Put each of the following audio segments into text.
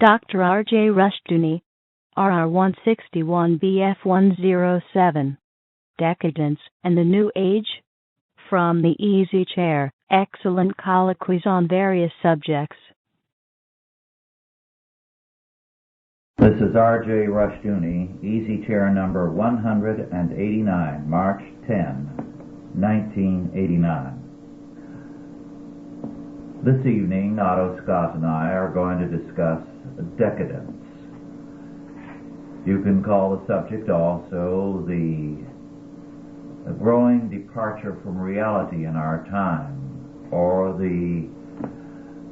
Dr. R.J. Rushdoony, RR161BF107, Decadence and the New Age, from the Easy Chair, excellent colloquies on various subjects. This is R.J. Rushdoony, Easy Chair number 189, March 10, 1989. This evening, Otto Scott and I are going to discuss decadence. You can call the subject also the growing departure from reality in our time, or the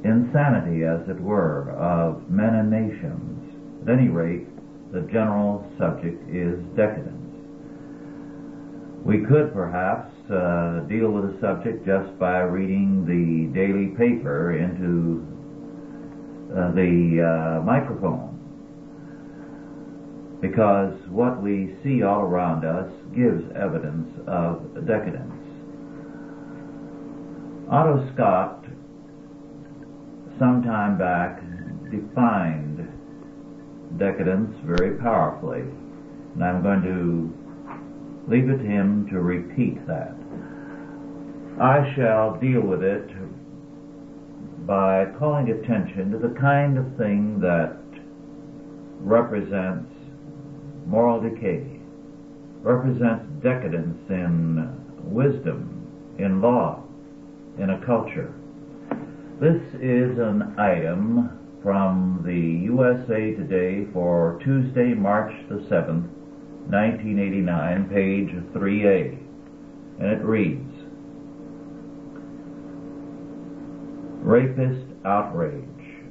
insanity, as it were, of men and nations. At any rate, the general subject is decadence. We could perhaps deal with the subject just by reading the daily paper into the microphone, because what we see all around us gives evidence of decadence. Otto Scott, some time back, defined decadence very powerfully, and I'm going to leave it to him to repeat that. I shall deal with it by calling attention to the kind of thing that represents moral decay, represents decadence in wisdom, in law, in a culture. This is an item from the USA Today for Tuesday, March the 7th, 1989, page 3A, and it reads, Rapist outrage.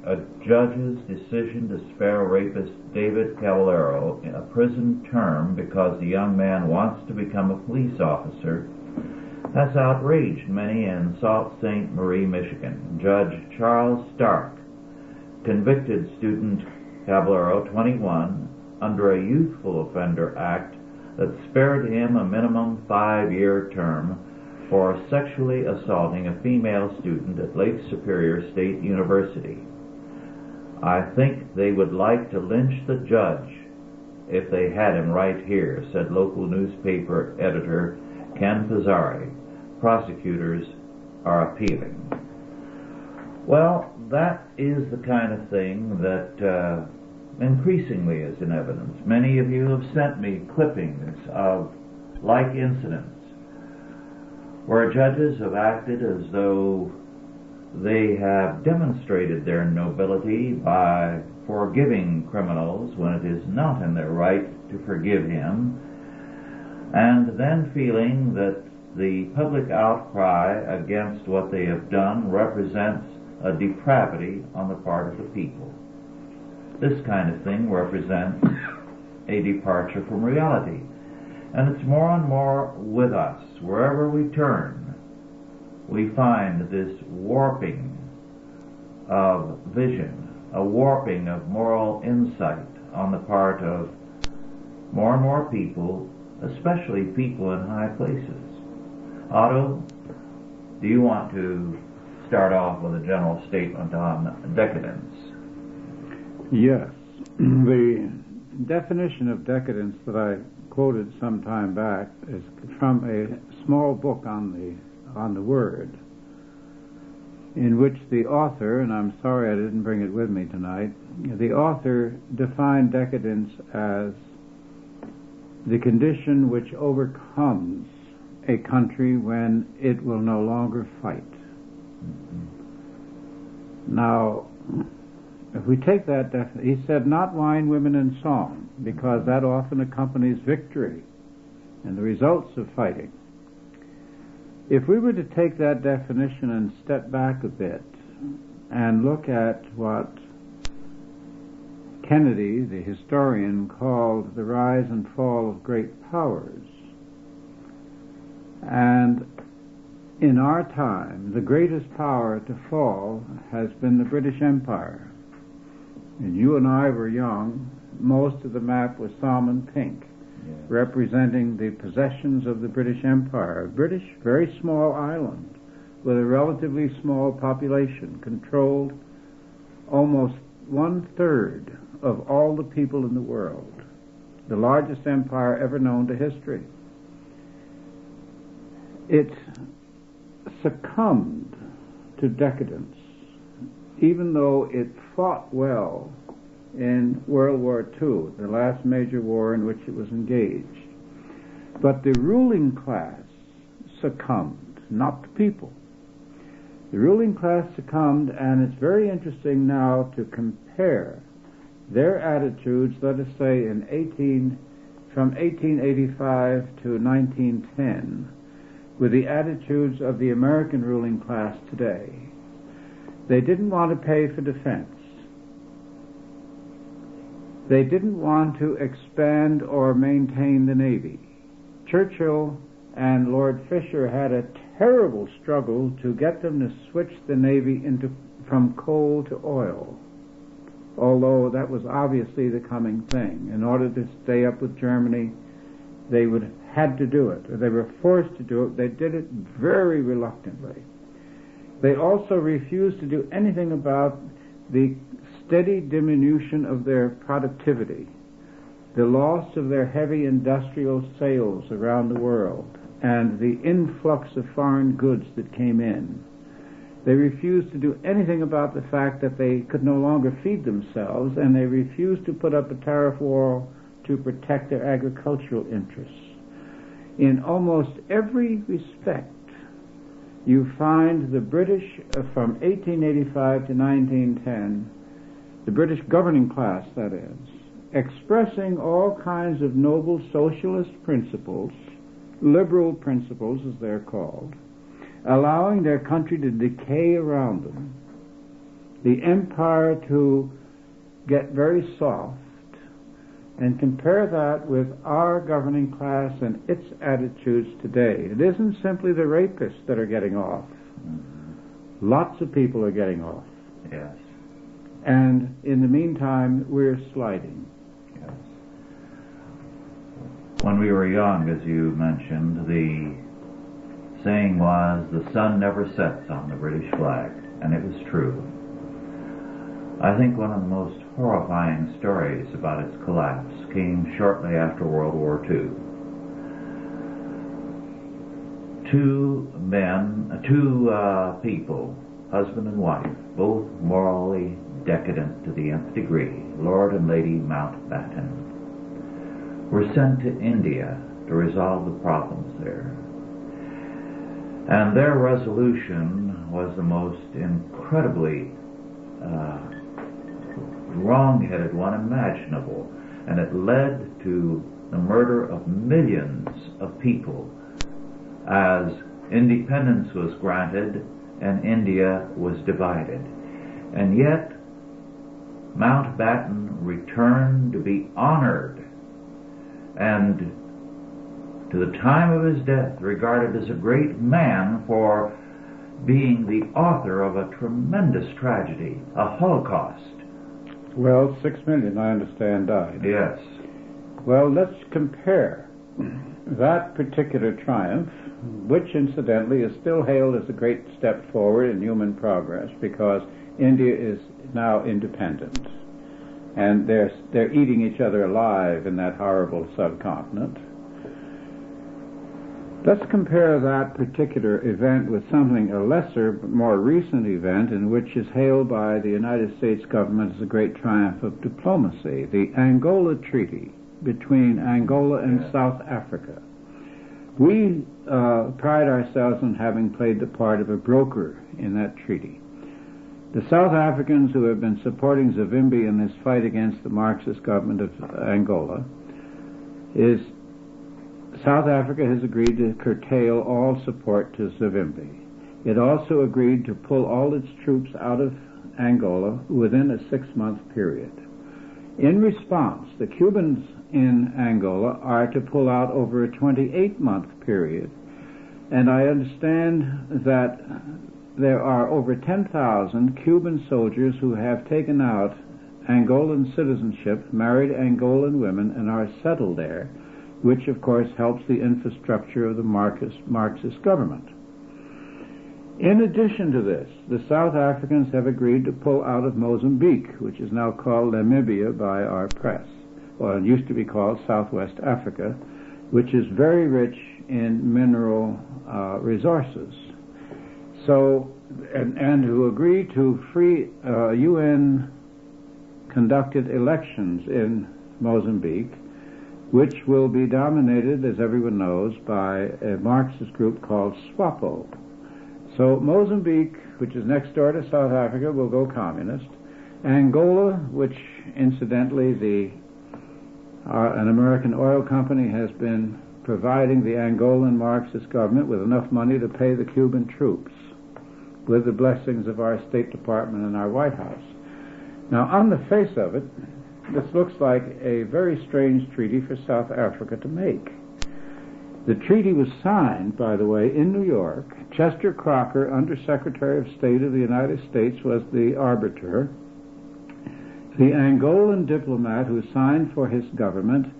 A judge's decision to spare rapist David Caballero a prison term because the young man wants to become a police officer has outraged many in Sault Ste. Marie, Michigan. Judge Charles Stark convicted student Caballero, 21, under a Youthful Offender Act that spared him a minimum 5-year term for sexually assaulting a female student at Lake Superior State University. I think they would like to lynch the judge if they had him right here, said local newspaper editor Ken Pizzari. Prosecutors are appealing. Well, that is the kind of thing that increasingly is in evidence. Many of you have sent me clippings of like incidents where judges have acted as though they have demonstrated their nobility by forgiving criminals when it is not in their right to forgive him, and then feeling that the public outcry against what they have done represents a depravity on the part of the people. This kind of thing represents a departure from reality. And it's more and more with us. Wherever we turn, we find this warping of vision, a warping of moral insight on the part of more and more people, especially people in high places. Otto, do you want to start off with a general statement on decadence? Yes. The definition of decadence that I quoted some time back is from a small book on the word, in which the author, and I'm sorry I didn't bring it with me tonight, the author defined decadence as the condition which overcomes a country when it will no longer fight. Now, if we take that he said not wine, women, and song, because that often accompanies victory and the results of fighting. If we were to take that definition and step back a bit and look at what Kennedy, the historian, called the rise and fall of great powers, and in our time, the greatest power to fall has been the British Empire. And you and I were young. Most of the map was salmon pink, representing the possessions of the British Empire. A British, very small island with a relatively small population, controlled almost 1/3 of all the people in the world, the largest empire ever known to history. It succumbed to decadence, even though it fought well in World War II, the last major war in which it was engaged. But the ruling class succumbed, not the people. The ruling class succumbed, and it's very interesting now to compare their attitudes, let us say, from 1885 to 1910, with the attitudes of the American ruling class today. They didn't want to pay for defense. They didn't want to expand or maintain the Navy. Churchill and Lord Fisher had a terrible struggle to get them to switch the Navy from coal to oil, although that was obviously the coming thing. In order to stay up with Germany, they had to do it, or they were forced to do it. They did it very reluctantly. They also refused to do anything about the steady diminution of their productivity, the loss of their heavy industrial sales around the world, and the influx of foreign goods that came in. They refused to do anything about the fact that they could no longer feed themselves, and they refused to put up a tariff wall to protect their agricultural interests. In almost every respect, you find the British, from 1885 to 1910, the British governing class, that is, expressing all kinds of noble socialist principles, liberal principles as they're called, allowing their country to decay around them, the empire to get very soft, and compare that with our governing class and its attitudes today. It isn't simply the rapists that are getting off. Lots of people are getting off. Yes. And in the meantime, we're sliding. Yes. When we were young, as you mentioned, the saying was, the sun never sets on the British flag, and it was true. I think one of the most horrifying stories about its collapse came shortly after World War II. Two people, husband and wife, both morally decadent to the nth degree, Lord and Lady Mountbatten, were sent to India to resolve the problems there. And their resolution was the most incredibly wrong-headed one imaginable, and it led to the murder of millions of people as independence was granted and India was divided. And yet Mountbatten returned to be honored and to the time of his death regarded as a great man for being the author of a tremendous tragedy, a Holocaust. Well, 6 million, I understand, died. Yes. Well, let's compare that particular triumph, which incidentally is still hailed as a great step forward in human progress, because India is now independent, and they're eating each other alive in that horrible subcontinent. Let's compare that particular event with something, a lesser but more recent event, in which is hailed by the United States government as a great triumph of diplomacy, the Angola Treaty between Angola and South Africa. We pride ourselves on having played the part of a broker in that treaty. The South Africans who have been supporting Savimbi in this fight against the Marxist government of Angola South Africa has agreed to curtail all support to Savimbi. It also agreed to pull all its troops out of Angola within a 6-month period. In response, the Cubans in Angola are to pull out over a 28-month period, and I understand that there are over 10,000 Cuban soldiers who have taken out Angolan citizenship, married Angolan women, and are settled there, which of course helps the infrastructure of the Marxist government. In addition to this, the South Africans have agreed to pull out of Mozambique, which is now called Namibia by our press, or it used to be called Southwest Africa, which is very rich in mineral resources. So, and who agree to free UN-conducted elections in Mozambique, which will be dominated, as everyone knows, by a Marxist group called SWAPO. So Mozambique, which is next door to South Africa, will go communist. Angola, which incidentally an American oil company has been providing the Angolan Marxist government with enough money to pay the Cuban troops, with the blessings of our State Department and our White House. Now, on the face of it, this looks like a very strange treaty for South Africa to make. The treaty was signed, by the way, in New York. Chester Crocker, Under Secretary of State of the United States, was the arbiter. The Angolan diplomat who signed for his government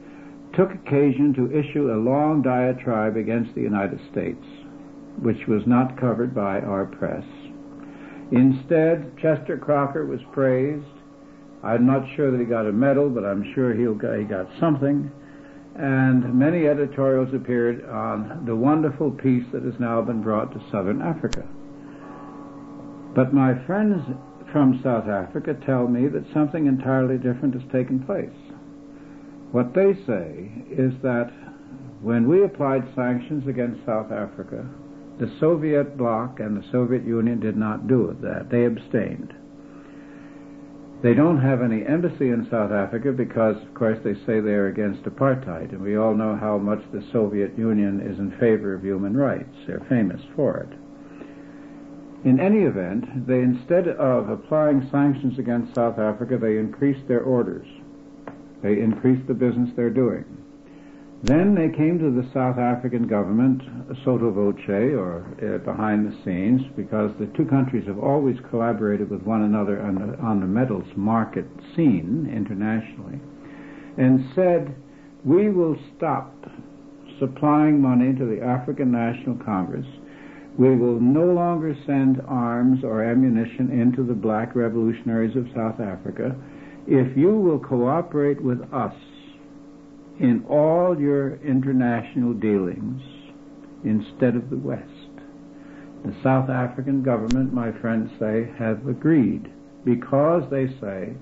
took occasion to issue a long diatribe against the United States, which was not covered by our press. Instead, Chester Crocker was praised. I'm not sure that he got a medal, but I'm sure he got something. And many editorials appeared on the wonderful peace that has now been brought to Southern Africa. But my friends from South Africa tell me that something entirely different has taken place. What they say is that when we applied sanctions against South Africa, the Soviet bloc and the Soviet Union did not do that. They abstained. They don't have any embassy in South Africa because, of course, they say they're against apartheid, and we all know how much the Soviet Union is in favor of human rights. They're famous for it. In any event, they, instead of applying sanctions against South Africa, they increased their orders. They increased the business they're doing. Then they came to the South African government sotto voce, or behind the scenes, because the two countries have always collaborated with one another on the metals market scene internationally, and said, we will stop supplying money to the African National Congress. We will no longer send arms or ammunition into the black revolutionaries of South Africa if you will cooperate with us in all your international dealings instead of the West. The South African government, my friends say, have agreed because they say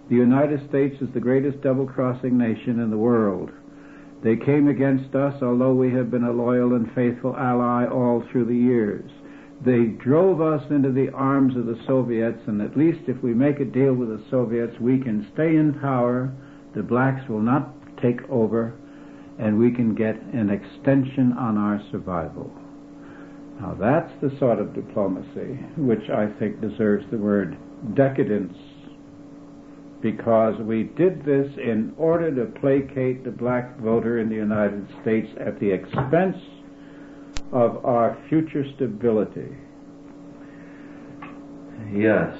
the United States is the greatest double-crossing nation in the world. They came against us, although we have been a loyal and faithful ally all through the years. They drove us into the arms of the Soviets, and at least if we make a deal with the Soviets, we can stay in power, the blacks will not take over, and we can get an extension on our survival. Now that's the sort of diplomacy which I think deserves the word decadence, because we did this in order to placate the black voter in the United States at the expense of our future stability. Yes.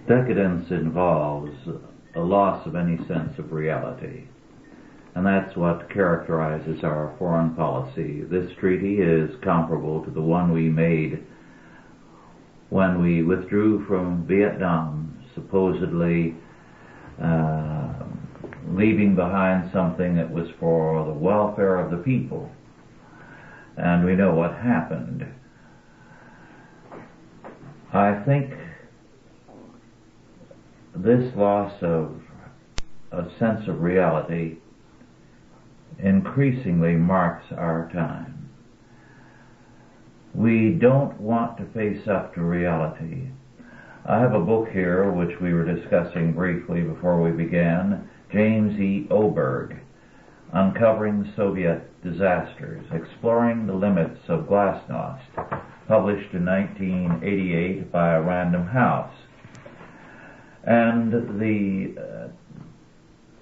Decadence involves a loss of any sense of reality, and that's what characterizes our foreign policy. This treaty is comparable to the one we made when we withdrew from Vietnam, supposedly leaving behind something that was for the welfare of the people. And we know what happened. I think this loss of a sense of reality increasingly marks our time. We don't want to face up to reality. I have a book here which we were discussing briefly before we began, James E. Oberg, Uncovering Soviet Disasters, Exploring the Limits of Glasnost, published in 1988 by Random House. And the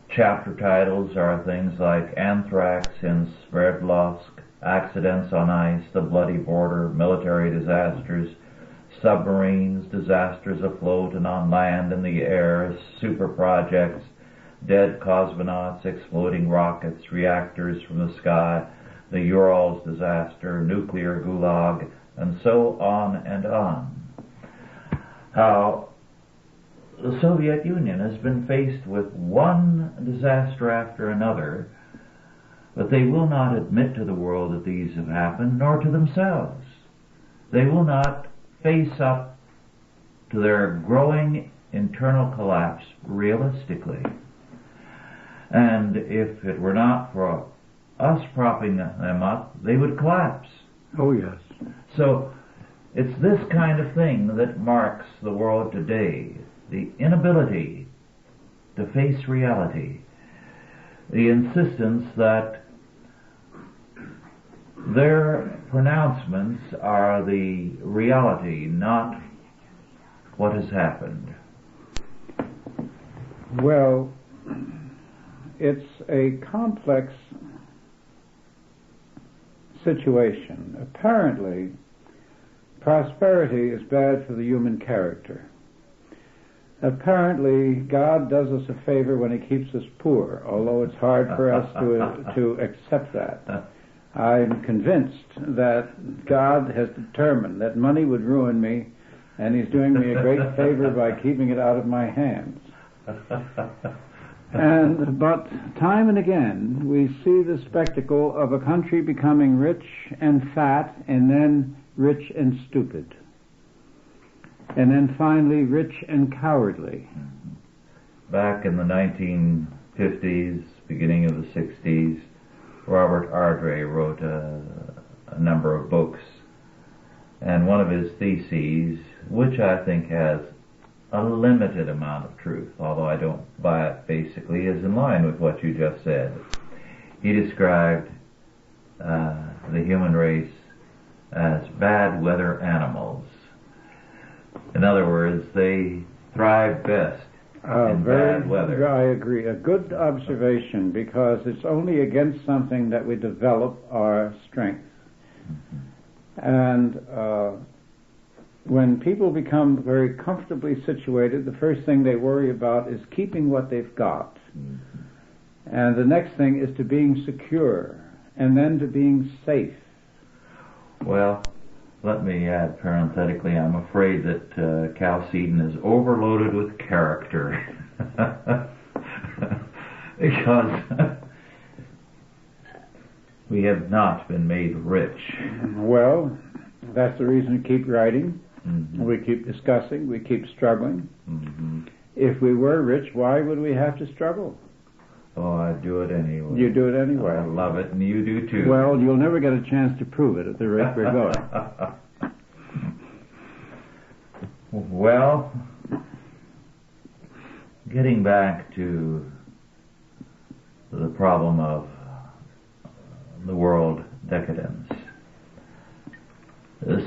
chapter titles are things like Anthrax in Sverdlovsk, Accidents on Ice, The Bloody Border, Military Disasters, Submarines, Disasters afloat and on land and the air, Super Projects, Dead Cosmonauts, Exploding Rockets, Reactors from the Sky, the Urals disaster, nuclear gulag, and so on and on. How the Soviet Union has been faced with one disaster after another, but they will not admit to the world that these have happened, nor to themselves. They will not face up to their growing internal collapse realistically. And if it were not for us propping them up, they would collapse. Oh, yes. So it's this kind of thing that marks the world today. The inability to face reality. The insistence that their pronouncements are the reality, not what has happened. Well, it's a complex situation. Apparently, prosperity is bad for the human character. Apparently, God does us a favor when He keeps us poor, although it's hard for us to accept that. I'm convinced that God has determined that money would ruin me, and He's doing me a great favor by keeping it out of my hands. But time and again, we see the spectacle of a country becoming rich and fat, and then rich and stupid, and then finally rich and cowardly. Back in the 1950s, beginning of the 60s, Robert Ardrey wrote a number of books, and one of his theses, which I think has a limited amount of truth, although I don't buy it basically, is in line with what you just said. He described the human race as bad weather animals. In other words, they thrive best in bad weather. I agree. A good observation, because it's only against something that we develop our strength. Mm-hmm. And when people become very comfortably situated, the first thing they worry about is keeping what they've got. Mm-hmm. And the next thing is to being secure, and then to being safe. Well, let me add parenthetically, I'm afraid that Chalcedon is overloaded with character. Because we have not been made rich. Well, that's the reason we keep writing. Mm-hmm. We keep discussing. We keep struggling. Mm-hmm. If we were rich, why would we have to struggle? Oh, I'd do it anyway. You do it anyway. I love it, and you do too. Well, you'll never get a chance to prove it at the rate we're going. Well, getting back to the problem of the world decadence.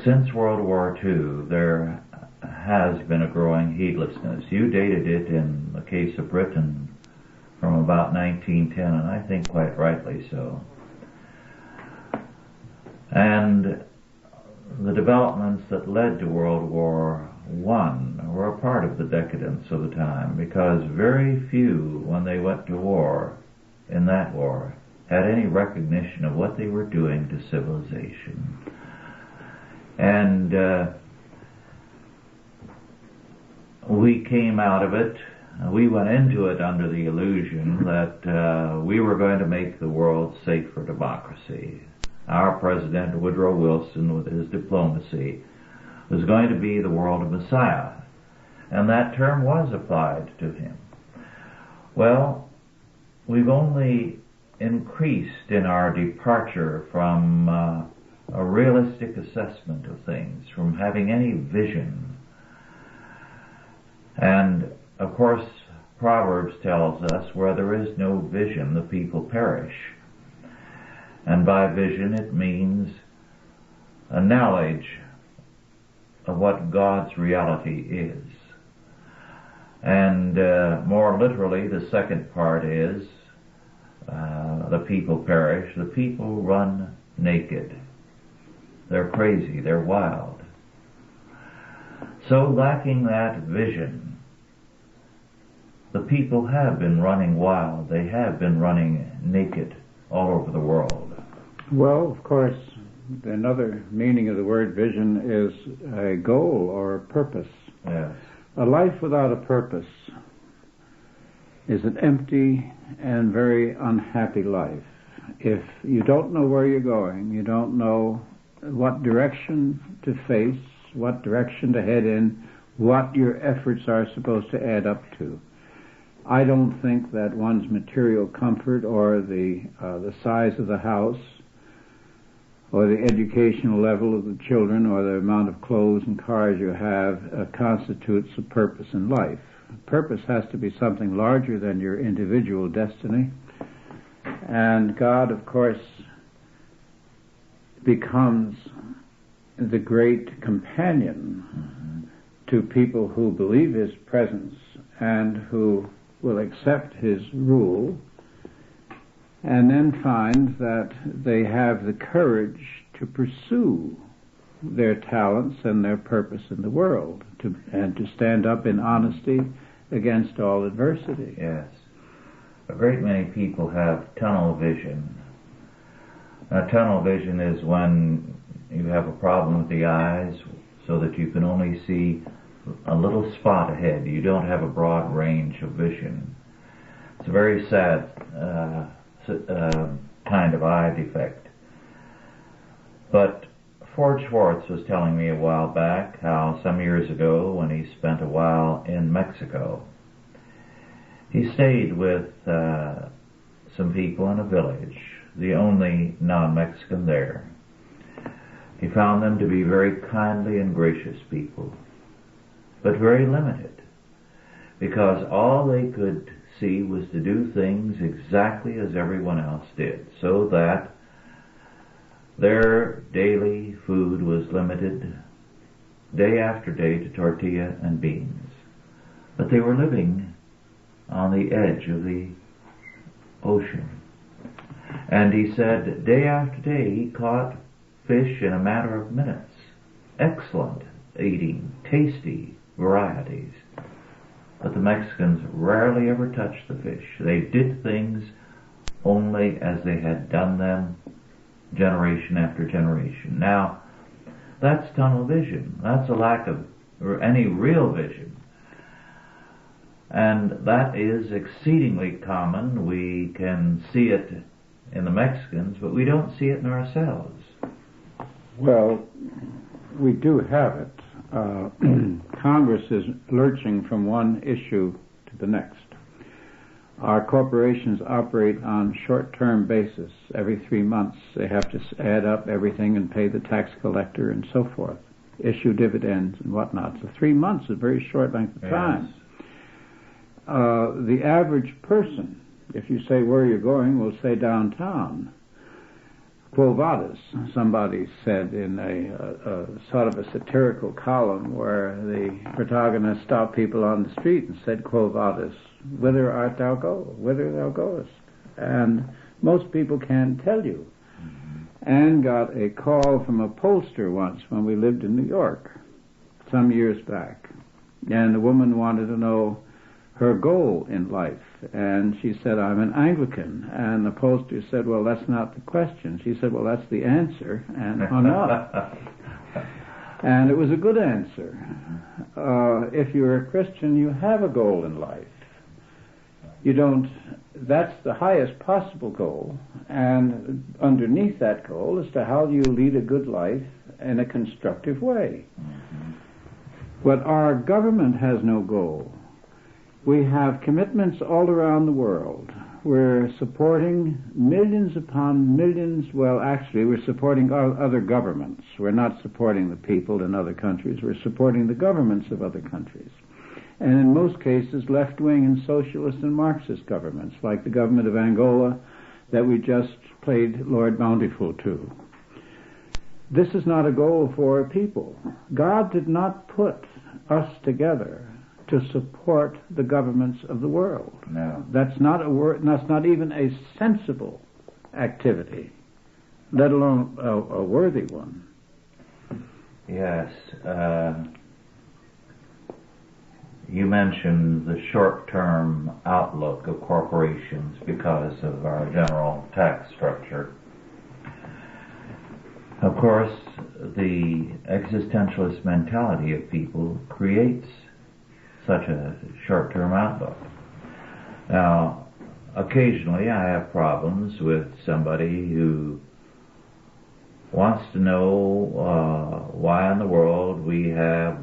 Since World War II, there has been a growing heedlessness. You dated it in the case of Britain from about 1910, and I think quite rightly so. And the developments that led to World War I were a part of the decadence of the time, because very few, when they went to war, in that war, had any recognition of what they were doing to civilization. And we came out of it. We went into it under the illusion that we were going to make the world safe for democracy. Our President, Woodrow Wilson, with his diplomacy, was going to be the world Messiah. And that term was applied to him. Well, we've only increased in our departure from a realistic assessment of things, from having any vision. And of course, Proverbs tells us where there is no vision, the people perish. And by vision it means a knowledge of what God's reality is. And more literally, the second part is the people perish. The people run naked. They're crazy. They're wild. So lacking that vision, the people have been running wild. They have been running naked all over the world. Well, of course, another meaning of the word vision is a goal or a purpose. Yes. A life without a purpose is an empty and very unhappy life. If you don't know where you're going, you don't know what direction to face, what direction to head in, what your efforts are supposed to add up to. I don't think that one's material comfort or the size of the house or the educational level of the children or the amount of clothes and cars you have constitutes a purpose in life. Purpose has to be something larger than your individual destiny. And God, of course, becomes the great companion to people who believe His presence and who will accept His rule, and then find that they have the courage to pursue their talents and their purpose in the world, and to stand up in honesty against all adversity. Yes. A great many people have tunnel vision. Now, tunnel vision is when you have a problem with the eyes so that you can only see a little spot ahead. You don't have a broad range of vision. It's a very sad kind of eye defect. But Ford Schwartz was telling me a while back how some years ago, when he spent a while in Mexico, he stayed with some people in a village, the only non-Mexican there. He found them to be very kindly and gracious people, but very limited, because all they could see was to do things exactly as everyone else did, so that their daily food was limited day after day to tortilla and beans. But they were living on the edge of the ocean. And he said day after day he caught fish in a matter of minutes. Excellent eating, tasty varieties. But the Mexicans rarely ever touched the fish. They did things only as they had done them generation after generation. Now, that's tunnel vision. That's a lack of any real vision. And that is exceedingly common. We can see it in the Mexicans, but we don't see it in ourselves. Well, we do have it. Congress is lurching from one issue to the next. Our corporations operate on short-term basis. Every 3 months they have to add up everything and pay the tax collector and so forth, issue dividends and whatnot. So 3 months is a very short length of time. The average person, if you say where you're going, will say downtown. Quo vadis, somebody said in a sort of a satirical column where the protagonist stopped people on the street and said, Quo vadis, whither art thou go? Whither thou goest? And most people can't tell you. And got a call from a pollster once when we lived in New York some years back. And the woman wanted to know her goal in life. And she said, I'm an Anglican. And the pollster said, well, that's not the question. She said, well, that's the answer, and hung up. And it was a good answer. If you're a Christian, you have a goal in life. You don't, that's the highest possible goal. And underneath that goal is to how you lead a good life in a constructive way. But our government has no goal. We have commitments all around the world. We're supporting millions upon millions. Well, actually, we're supporting other governments. We're not supporting the people in other countries. We're supporting the governments of other countries. And in most cases, left-wing and socialist and Marxist governments, like the government of Angola that we just played Lord Bountiful to. This is not a goal for people. God did not put us together to support the governments of the world. No. That's not even a sensible activity, let alone a worthy one. Yes. You mentioned the short-term outlook of corporations because of our general tax structure. Of course, the existentialist mentality of people creates such a short-term outlook. Now, occasionally I have problems with somebody who wants to know why in the world we have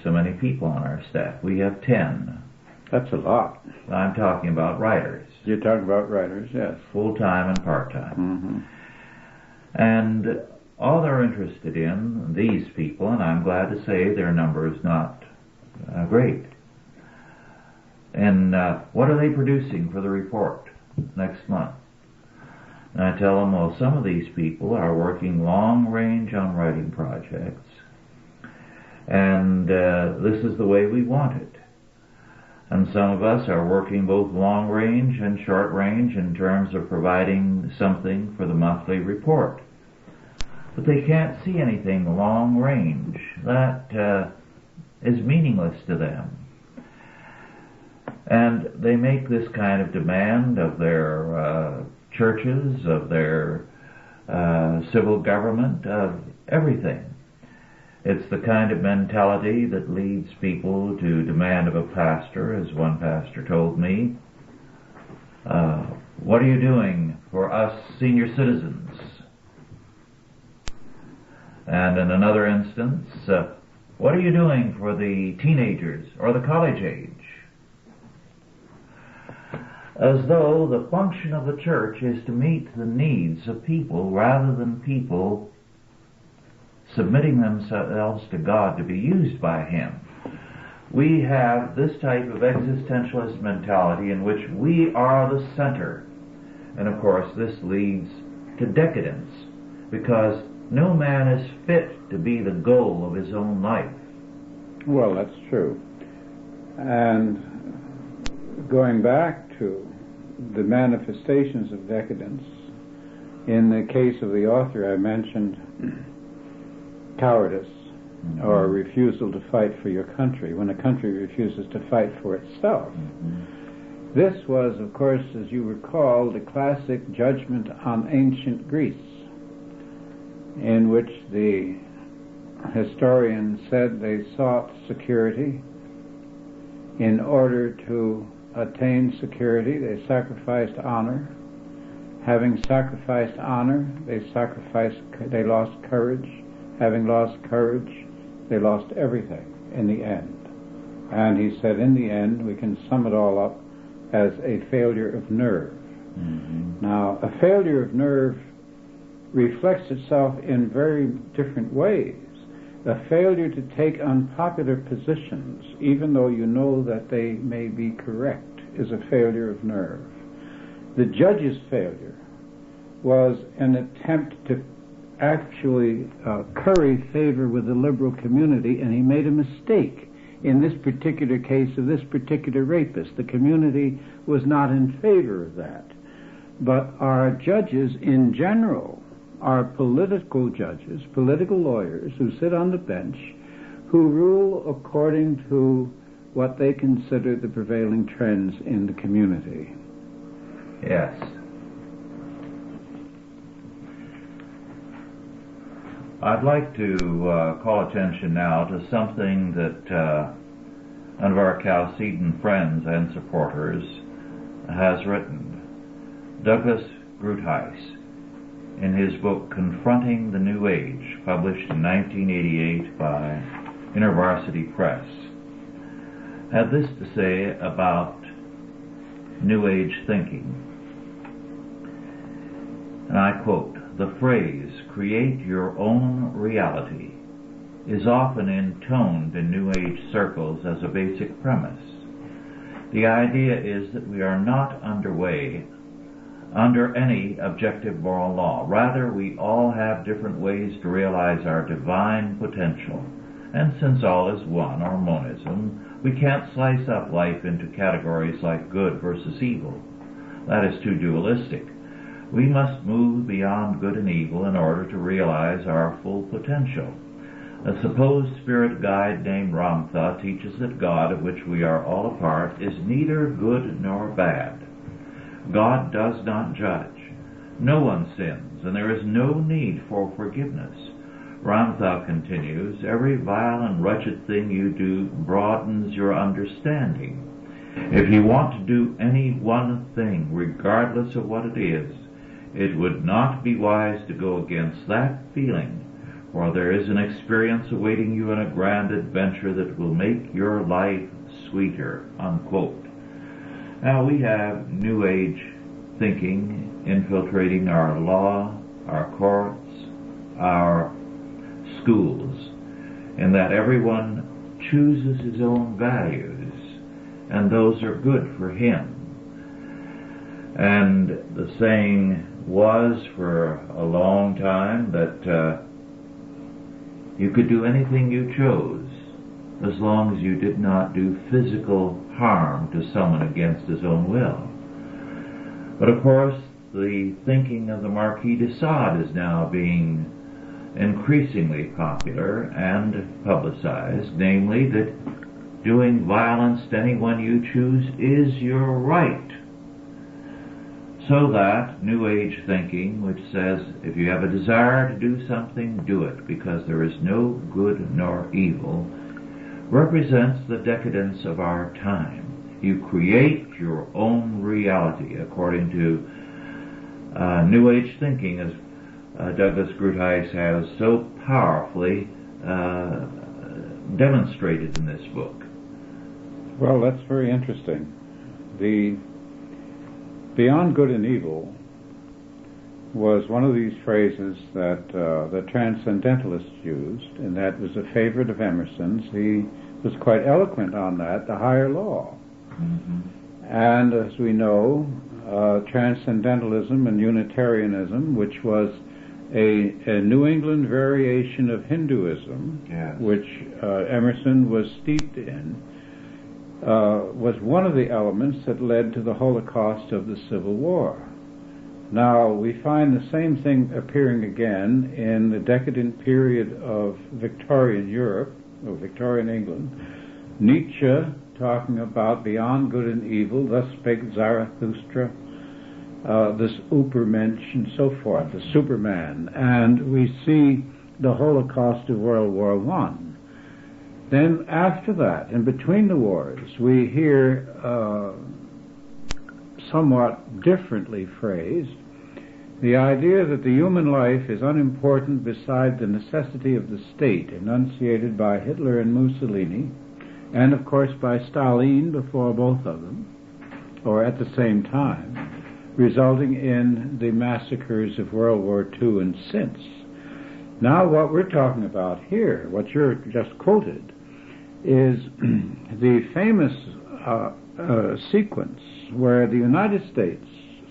so many people on our staff. We have 10. That's a lot. I'm talking about writers. You're talking about writers, yes. Full-time and part-time. Mm-hmm. And all they're interested in, these people, and I'm glad to say their number is not great, and what are they producing for the report next month? And I tell them, well, some of these people are working long range on writing projects, and this is the way we want it. And some of us are working both long range and short range in terms of providing something for the monthly report. But they can't see anything long range. That is meaningless to them. And they make this kind of demand of their churches, of their civil government, of everything. It's the kind of mentality that leads people to demand of a pastor, as one pastor told me, what are you doing for us senior citizens? And in another instance, what are you doing for the teenagers or the college age? As though the function of the church is to meet the needs of people rather than people submitting themselves to God to be used by Him. We have this type of existentialist mentality in which we are the center. And of course this leads to decadence, because no man is fit to be the goal of his own life. Well, that's true. And going back to the manifestations of decadence, in the case of the author I mentioned, cowardice, mm-hmm. or refusal to fight for your country, when a country refuses to fight for itself. Mm-hmm. This was, of course, as you recall, the classic judgment on ancient Greece, in which the historian said they sought security. In order to attain security, they sacrificed honor. Having sacrificed honor, they lost courage. Having lost courage, they lost everything in the end. And he said, in the end, we can sum it all up as a failure of nerve. Mm-hmm. Now, a failure of nerve reflects itself in very different ways. A failure to take unpopular positions, even though you know that they may be correct, is a failure of nerve. The judge's failure was an attempt to actually curry favor with the liberal community, and he made a mistake in this particular case of this particular rapist. The community was not in favor of that. But our judges in general are political judges, political lawyers who sit on the bench, who rule according to what they consider the prevailing trends in the community. Yes. I'd like to call attention now to something that one of our Chalcedon friends and supporters has written. Douglas Groothuis, in his book Confronting the New Age, published in 1988 by InterVarsity Press, had this to say about New Age thinking. And I quote, "The phrase, create your own reality, is often intoned in New Age circles as a basic premise. The idea is that we are not under any objective moral law. Rather, we all have different ways to realize our divine potential. And since all is one, or monism, we can't slice up life into categories like good versus evil. That is too dualistic. We must move beyond good and evil in order to realize our full potential. A supposed spirit guide named Ramtha teaches that God, of which we are all a part, is neither good nor bad. God does not judge. No one sins. sins, and there is no need for forgiveness. Ramthal continues, every vile and wretched thing you do broadens your understanding. If you want to do any one thing, regardless of what it is, it would not be wise to go against that feeling, for there is an experience awaiting you in a grand adventure that will make your life sweeter, unquote. Now we have New Age thinking infiltrating our law, our courts, our schools, in that everyone chooses his own values, and those are good for him. And the saying was for a long time that you could do anything you chose as long as you did not do physical harm to someone against his own will. But of course, the thinking of the Marquis de Sade is now being increasingly popular and publicized, namely that doing violence to anyone you choose is your right. So that New Age thinking, which says if you have a desire to do something, do it, because there is no good nor evil, represents the decadence of our time. You create your own reality according to New Age thinking, as Douglas Groothuis has so powerfully demonstrated in this book. Well, that's very interesting. The beyond good and evil was one of these phrases that the Transcendentalists used, and that was a favorite of Emerson's. He was quite eloquent on that, the higher law. Mm-hmm. And as we know, Transcendentalism and Unitarianism, which was a New England variation of Hinduism, yes, which Emerson was steeped in, was one of the elements that led to the Holocaust of the Civil War. Now, we find the same thing appearing again in the decadent period of Victorian Europe, or Victorian England. Nietzsche talking about beyond good and evil, thus spake Zarathustra, this Übermensch and so forth, the Superman. And we see the Holocaust of World War I. Then after that, in between the wars, we hear somewhat differently phrased the idea that the human life is unimportant beside the necessity of the state, enunciated by Hitler and Mussolini, and of course by Stalin before both of them, or at the same time, resulting in the massacres of World War II and since. Now what we're talking about here, what you're just quoted, is the famous sequence where the United States,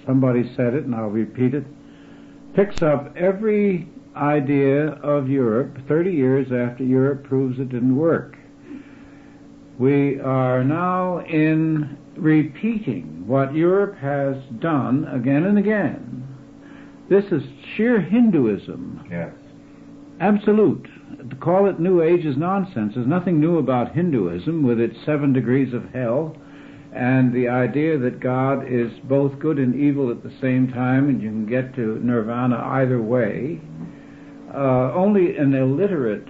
somebody said it and I'll repeat it, picks up every idea of Europe 30 years after Europe proves it didn't work. We are now in repeating what Europe has done again and again. This is sheer Hinduism. yes, Absolute. To call it New Age is nonsense. There's nothing new about Hinduism with its 7 degrees of hell and the idea that God is both good and evil at the same time and you can get to nirvana either way. Only an illiterate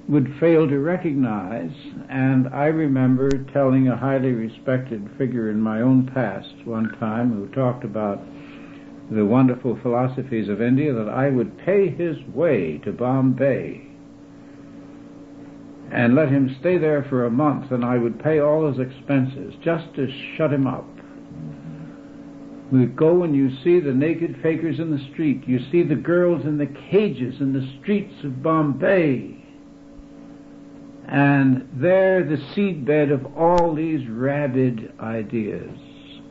would fail to recognize, and I remember telling a highly respected figure in my own past one time who talked about the wonderful philosophies of India that I would pay his way to Bombay and let him stay there for a month, and I would pay all his expenses just to shut him up. We go and you see the naked fakers in the street. You see the girls in the cages in the streets of Bombay. And they're the seedbed of all these rabid ideas,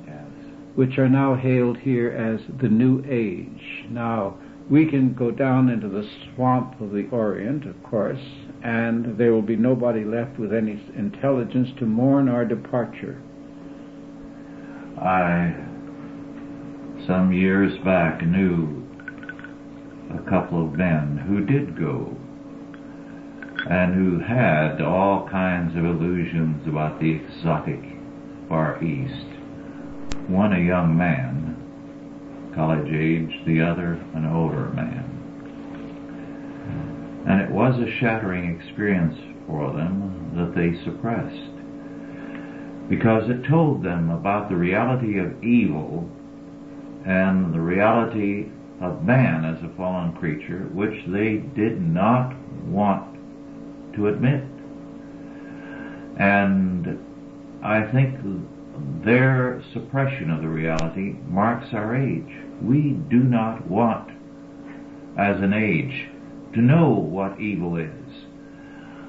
yes, which are now hailed here as the New Age. Now, we can go down into the swamp of the Orient, of course, and there will be nobody left with any intelligence to mourn our departure. I, some years back, knew a couple of men who did go and who had all kinds of illusions about the exotic Far East. One, a young man, college age, the other an older man. And it was a shattering experience for them that they suppressed, because it told them about the reality of evil and the reality of man as a fallen creature, which they did not want to admit. And I think their suppression of the reality marks our age. We do not want, as an age, to know what evil is.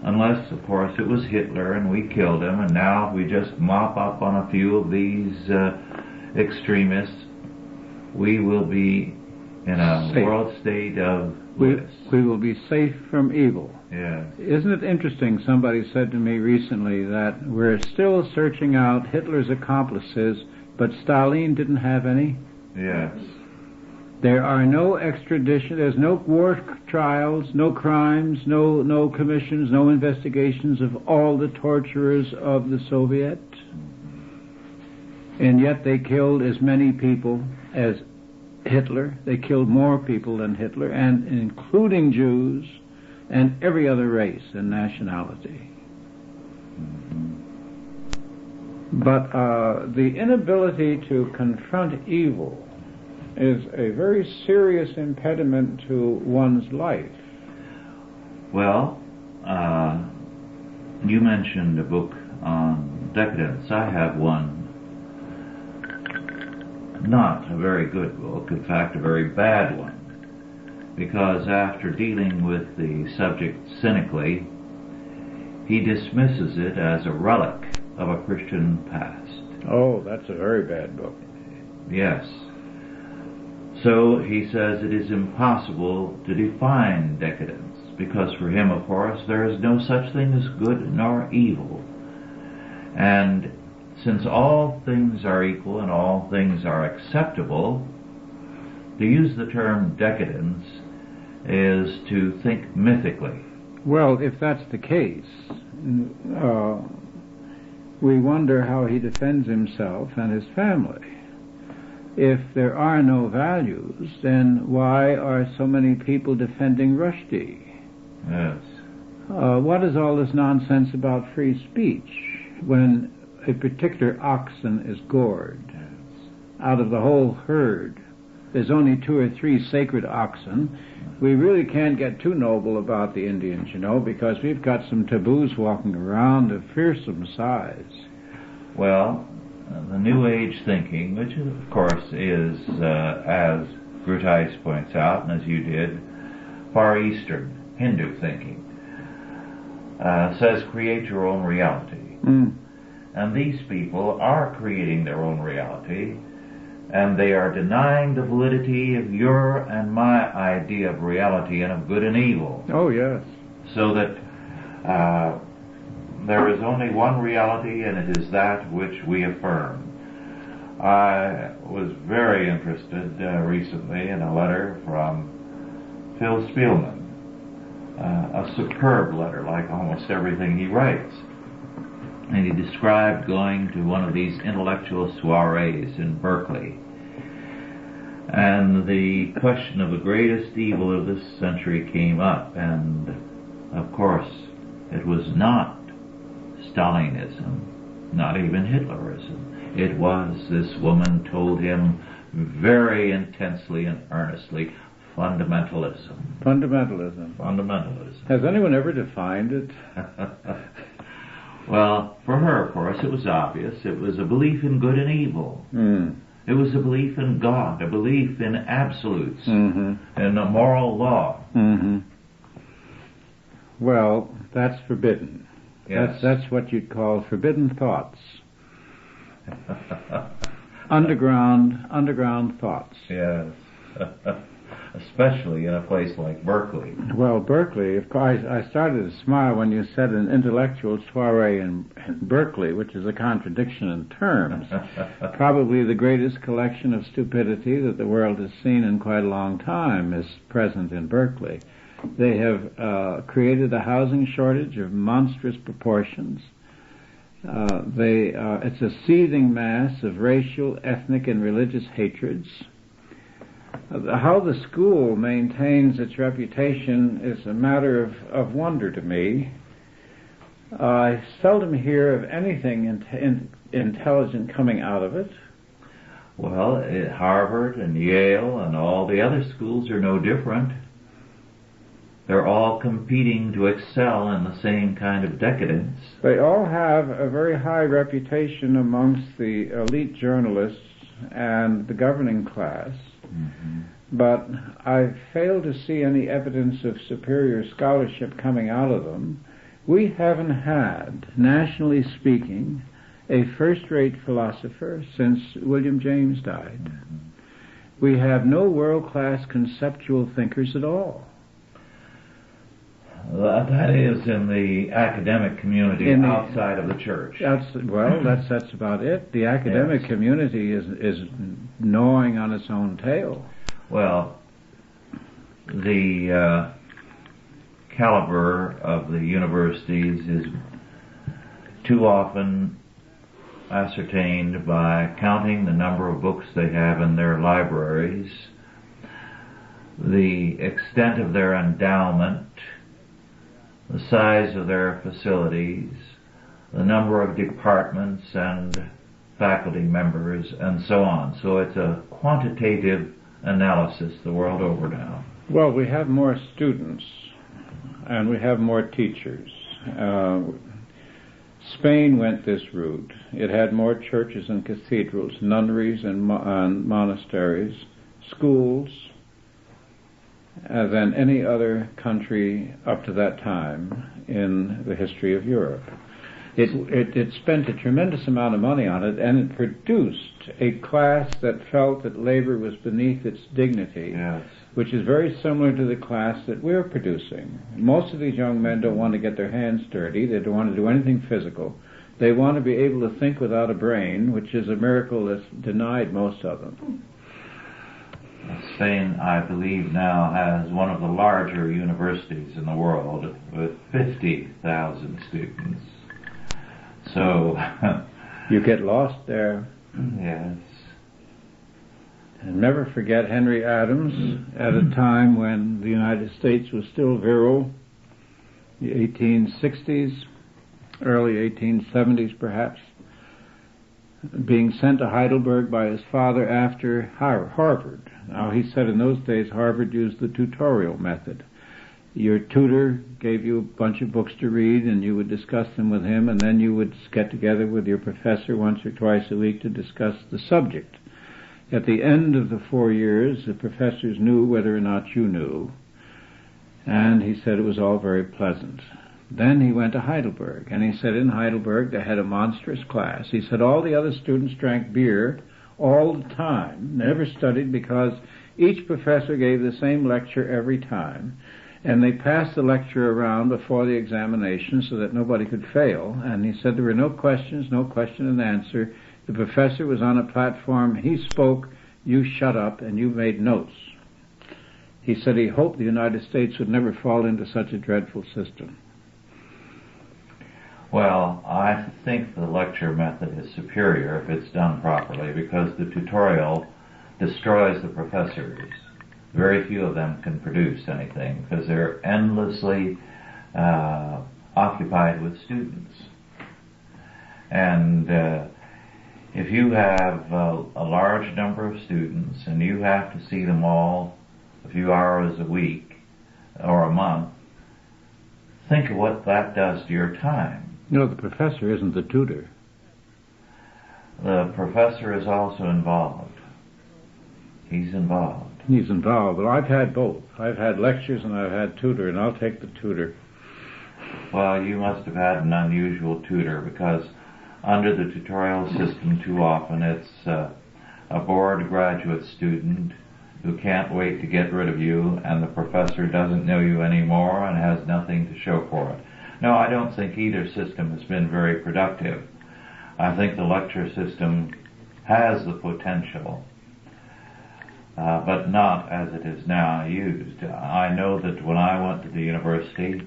Unless, of course, it was Hitler and we killed him, and now we just mop up on a few of these extremists, we will be in a safe. World state of bliss. We will be safe from evil. Yes. Isn't it interesting, somebody said to me recently that we're still searching out Hitler's accomplices, but Stalin didn't have any? Yes. There are no extradition, there's no war trials, no crimes, no commissions, no investigations of all the torturers of the Soviet. And yet they killed as many people as Hitler. They killed more people than Hitler, and including Jews and every other race and nationality. But the inability to confront evil is a very serious impediment to one's life. Well, you mentioned a book on decadence. I have one, not a very good book, in fact a very bad one, because after dealing with the subject cynically, he dismisses it as a relic of a Christian past. Oh, that's a very bad book. Yes. So he says it is impossible to define decadence, because for him, of course, there is no such thing as good nor evil. And since all things are equal and all things are acceptable, to use the term decadence is to think mythically. Well, if that's the case, we wonder how he defends himself and his family. If there are no values, then why are so many people defending Rushdie? Yes. What is all this nonsense about free speech when a particular oxen is gored? Yes. Out of the whole herd, there's only 2 or 3 sacred oxen. We really can't get too noble about the Indians, you know, because we've got some taboos walking around of fearsome size. Well, the New Age thinking, which of course is, as Grutais points out, and as you did, Far Eastern Hindu thinking, says create your own reality. And these people are creating their own reality, and they are denying the validity of your and my idea of reality and of good and evil. Oh, yes. So that there is only one reality, and it is that which we affirm. I was very interested recently in a letter from Phil Spielman, a superb letter, like almost everything he writes. And he described going to one of these intellectual soirees in Berkeley. And the question of the greatest evil of this century came up, and of course it was not Stalinism, not even Hitlerism. It was, this woman told him very intensely and earnestly, fundamentalism. Fundamentalism. Fundamentalism. Has anyone ever defined it? Well, for her, of course, it was obvious. It was a belief in good and evil. It was a belief in God, a belief in absolutes, and a moral law. Well, that's forbidden. Yes. That's what you'd call forbidden thoughts. Underground thoughts. Yes. Especially in a place like Berkeley. Well, Berkeley, of course, I started to smile when you said an intellectual soiree in Berkeley, which is a contradiction in terms. Probably the greatest collection of stupidity that the world has seen in quite a long time is present in Berkeley. They have created a housing shortage of monstrous proportions. It's a seething mass of racial, ethnic, and religious hatreds. How the school maintains its reputation is a matter of wonder to me. I seldom hear of anything intelligent coming out of it. Well, Harvard and Yale and all the other schools are no different. They're all competing to excel in the same kind of decadence. They all have a very high reputation amongst the elite journalists and the governing class. Mm-hmm. But I fail to see any evidence of superior scholarship coming out of them. We haven't had, nationally speaking, a first-rate philosopher since William James died. Mm-hmm. We have no world-class conceptual thinkers at all. That is in the academic community outside of the church. That's about it. The academic community is gnawing on its own tail. Well, the caliber of the universities is too often ascertained by counting the number of books they have in their libraries, the extent of their endowment, the size of their facilities, the number of departments and faculty members, and so on. So it's a quantitative analysis the world over now. Well, we have more students, and we have more teachers. Spain went this route. It had more churches and cathedrals, nunneries and monasteries, schools, than any other country up to that time in the history of Europe. It spent a tremendous amount of money on it, and it produced a class that felt that labor was beneath its dignity, yes, which is very similar to the class that we're producing. Most of these young men don't want to get their hands dirty. They don't want to do anything physical. They want to be able to think without a brain, which is a miracle that's denied most of them. Spain, I believe, now has one of the larger universities in the world with 50,000 students. So you get lost there. Yes. And never forget Henry Adams at a time when the United States was still virile, the 1860s, early 1870s perhaps, being sent to Heidelberg by his father after Harvard. Now, he said in those days Harvard used the tutorial method. Your tutor gave you a bunch of books to read, and you would discuss them with him, and then you would get together with your professor once or twice a week to discuss the subject. At the end of the 4 years, the professors knew whether or not you knew, and he said it was all very pleasant. Then he went to Heidelberg, and he said in Heidelberg they had a monstrous class. He said all the other students drank beer all the time, never studied, because each professor gave the same lecture every time, and they passed the lecture around before the examination so that nobody could fail. And he said there were no questions, no question and answer. The professor was on a platform, he spoke, you shut up, and you made notes. He said he hoped the United States would never fall into such a dreadful system. Well, I think the lecture method is superior if it's done properly, because the tutorial destroys the professors. Very few of them can produce anything because they're endlessly occupied with students. And if you have a large number of students and you have to see them all a few hours a week or a month, think of what that does to your time. You know, the professor isn't the tutor. The professor is also involved. He's involved. He's involved. Well, I've had both. I've had lectures and I've had tutor, and I'll take the tutor. Well, you must have had an unusual tutor, because under the tutorial system too often it's a bored graduate student who can't wait to get rid of you, and the professor doesn't know you anymore and has nothing to show for it. No, I don't think either system has been very productive. I think the lecture system has the potential, but not as it is now used. I know that when I went to the university,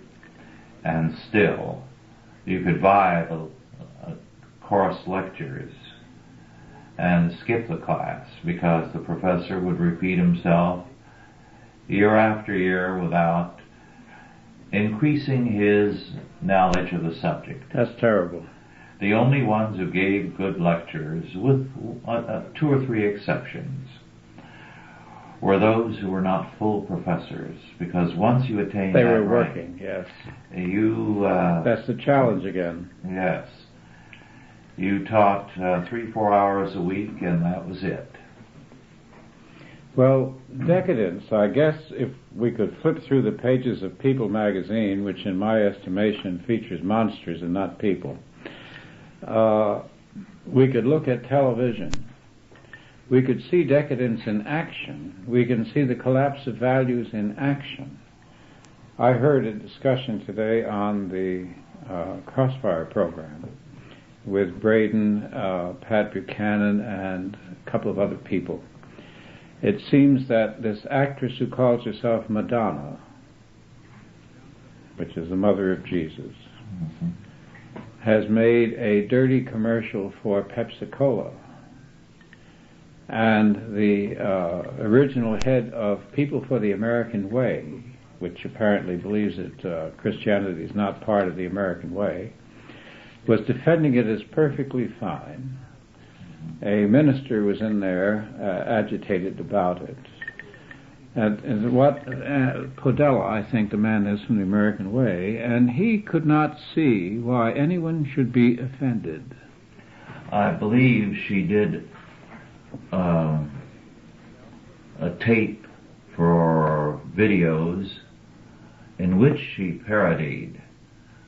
and still, you could buy the course lectures and skip the class because the professor would repeat himself year after year without increasing his knowledge of the subject. That's terrible. The only ones who gave good lectures, with 2 or 3 exceptions, were those who were not full professors, because once you attain they that were rank, working, yes. That's the challenge again. Yes. You taught 3-4 hours a week, and that was it. Well, Decadence, I guess if we could flip through the pages of People magazine, which in my estimation features monsters and not people, we could look at television. We could see decadence in action. We can see the collapse of values in action. I heard a discussion today on the Crossfire program with Braden, Pat Buchanan, and a couple of other people. It seems that this actress who calls herself Madonna, which is the mother of Jesus, has made a dirty commercial for Pepsi-Cola. And the original head of People for the American Way, which apparently believes that Christianity is not part of the American way, was defending it as perfectly fine. A minister was in there agitated about it. And what Podella, I think the man is from the American Way, and he could not see why anyone should be offended. I believe she did a tape for videos in which she parodied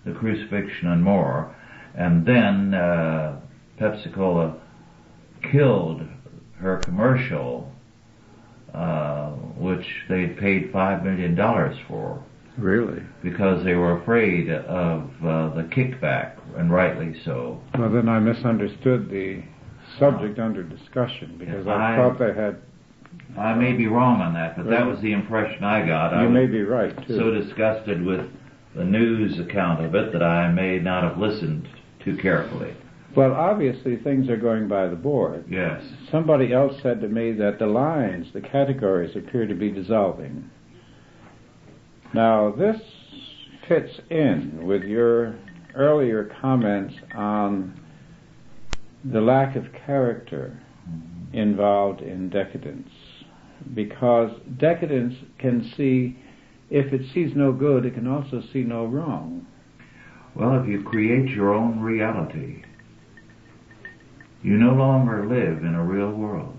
the crucifixion and more, and then Pepsi-Cola killed her commercial, which they'd paid $5 million for. Really? Because they were afraid of the kickback, and rightly so. Well, then I misunderstood the subject under discussion, because I thought they had... I may be wrong on that, but that was the impression I got. You may be right, too. So disgusted with the news account of it that I may not have listened too carefully. Well, obviously things are going by the board. Yes. Somebody else said to me that the lines, the categories, appear to be dissolving. Now, this fits in with your earlier comments on the lack of character involved in decadence, because decadence can see, if it sees no good, it can also see no wrong. Well, if you create your own reality, you no longer live in a real world.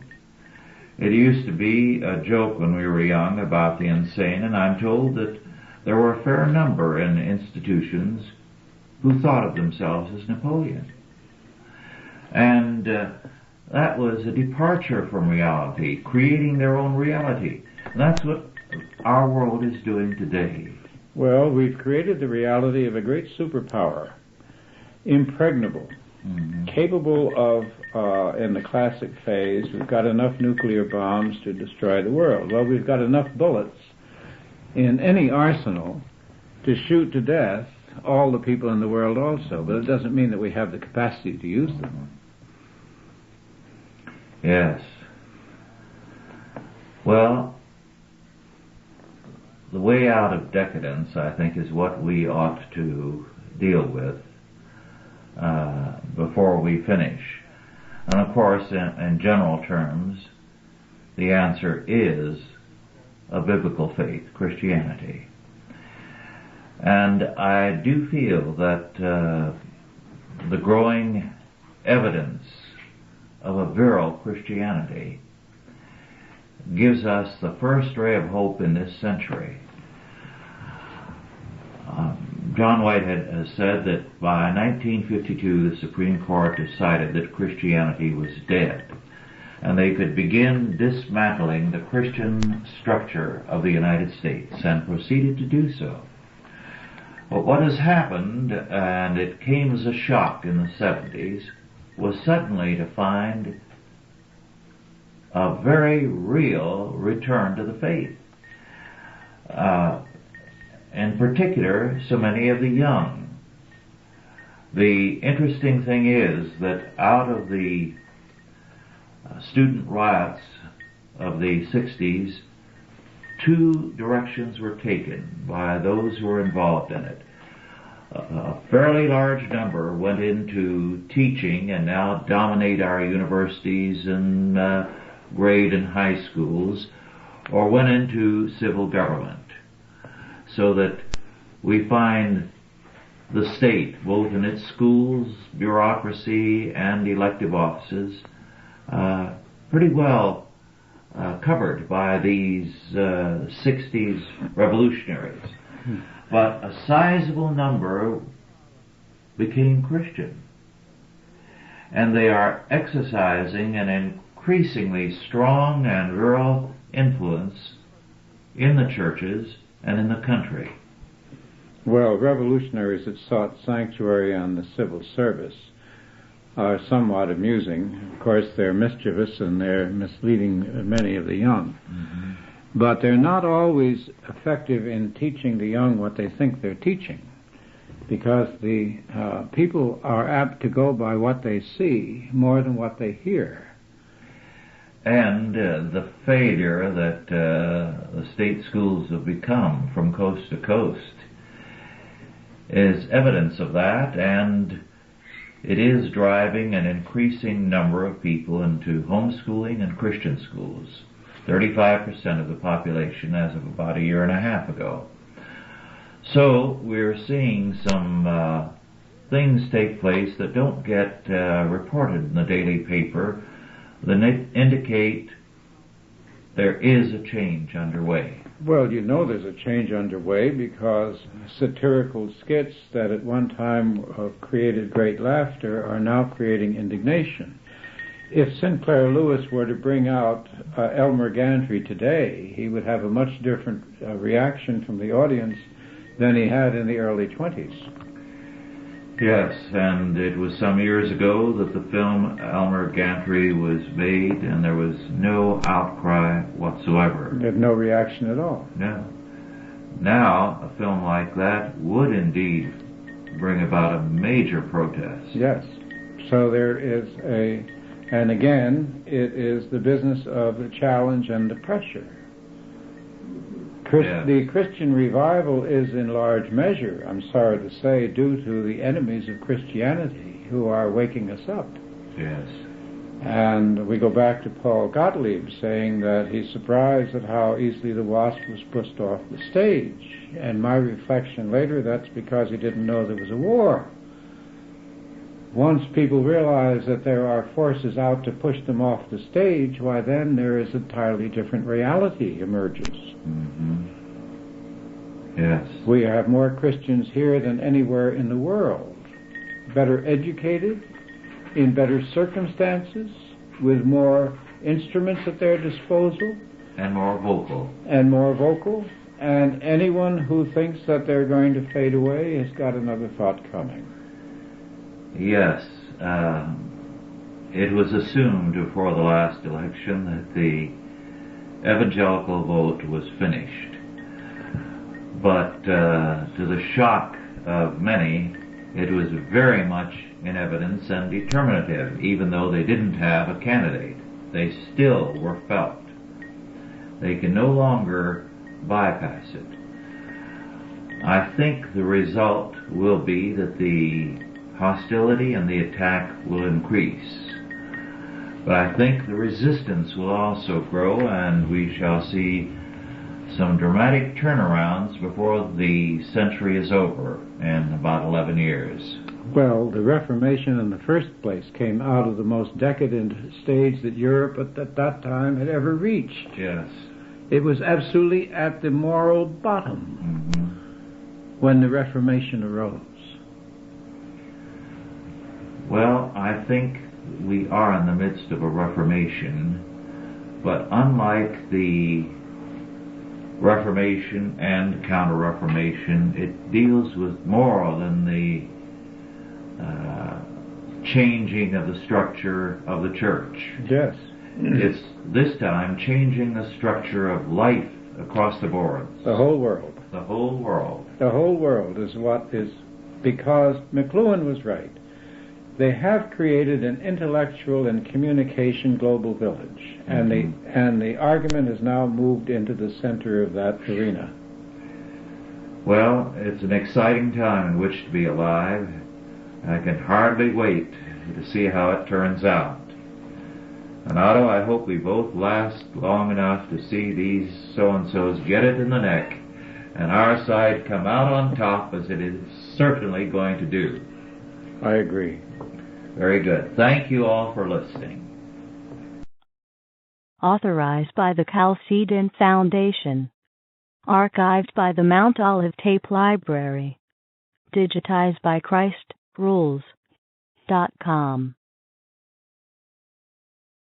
It used to be a joke when we were young about the insane, and I'm told that there were a fair number in institutions who thought of themselves as Napoleon. And that was a departure from reality, creating their own reality. And that's what our world is doing today. Well, we've created the reality of a great superpower, impregnable, capable of, in the classic phase, we've got enough nuclear bombs to destroy the world. Well, we've got enough bullets in any arsenal to shoot to death all the people in the world also, but it doesn't mean that we have the capacity to use them. Yes. Well, the way out of decadence, I think, is what we ought to deal with before we finish. And of course, in general terms, the answer is a biblical faith, Christianity. And I do feel that the growing evidence of a virile Christianity gives us the first ray of hope in this century. John Whitehead has said that by 1952 the Supreme Court decided that Christianity was dead, and they could begin dismantling the Christian structure of the United States, and proceeded to do so. But what has happened, and it came as a shock in the 70s, was suddenly to find a very real return to the faith. In particular, so many of the young. The interesting thing is that out of the student riots of the 60s, two directions were taken by those who were involved in it. A fairly large number went into teaching and now dominate our universities and grade and high schools, or went into civil government. So that we find the state, both in its schools, bureaucracy, and elective offices, pretty well covered by these 60s revolutionaries. But a sizable number became Christian. And they are exercising an increasingly strong and real influence in the churches and in the country. Well, revolutionaries that sought sanctuary on the civil service are somewhat amusing. Of course, they're mischievous and they're misleading many of the young. Mm-hmm. But they're not always effective in teaching the young what they think they're teaching, because the people are apt to go by what they see more than what they hear. And the failure that the state schools have become from coast to coast is evidence of that, and it is driving an increasing number of people into homeschooling and Christian schools. 35% of the population as of about a year and a half ago. So we're seeing some things take place that don't get reported in the daily paper that indicate there is a change underway. Well, you know there's a change underway because satirical skits that at one time created great laughter are now creating indignation. If Sinclair Lewis were to bring out Elmer Gantry today, he would have a much different reaction from the audience than he had in the early 20s. Yes, and it was some years ago that the film Elmer Gantry was made, and there was no outcry whatsoever. There's no reaction at all. No. Now, a film like that would indeed bring about a major protest. Yes. So there is and again, it is the business of the challenge and the pressure. The Christian revival is in large measure, I'm sorry to say, due to the enemies of Christianity who are waking us up. Yes. And we go back to Paul Gottlieb saying that he's surprised at how easily the wasp was pushed off the stage. And my reflection later, that's because he didn't know there was a war. Once people realize that there are forces out to push them off the stage, why then there is an entirely different reality emerges. Mm-hmm. Yes. We have more Christians here than anywhere in the world, better educated, in better circumstances, with more instruments at their disposal. And more vocal. And anyone who thinks that they're going to fade away has got another thought coming. Yes, it was assumed before the last election that the evangelical vote was finished. But to the shock of many, it was very much in evidence and determinative. Even though they didn't have a candidate, they still were felt. They can no longer bypass it. I think the result will be that the hostility and the attack will increase. But I think the resistance will also grow, and we shall see some dramatic turnarounds before the century is over in about 11 years. Well, the Reformation in the first place came out of the most decadent stage that Europe at that time had ever reached. Yes. It was absolutely at the moral bottom when the Reformation arose. Well, I think we are in the midst of a Reformation, but unlike the Reformation and Counter-Reformation, it deals with more than the changing of the structure of the church. Yes. It's this time changing the structure of life across the board. The whole world. The whole world. The whole world is what is, because McLuhan was right. they have created an intellectual and communication global village, and the argument has now moved into the center of that arena. Well, it's an exciting time in which to be alive. I can hardly wait to see how it turns out. And Otto, I hope we both last long enough to see these so-and-sos get it in the neck and our side come out on top, as it is certainly going to do. I agree. Very good. Thank you all for listening. Authorized by the Chalcedon Foundation. Archived by the Mount Olive Tape Library. Digitized by ChristRules.com.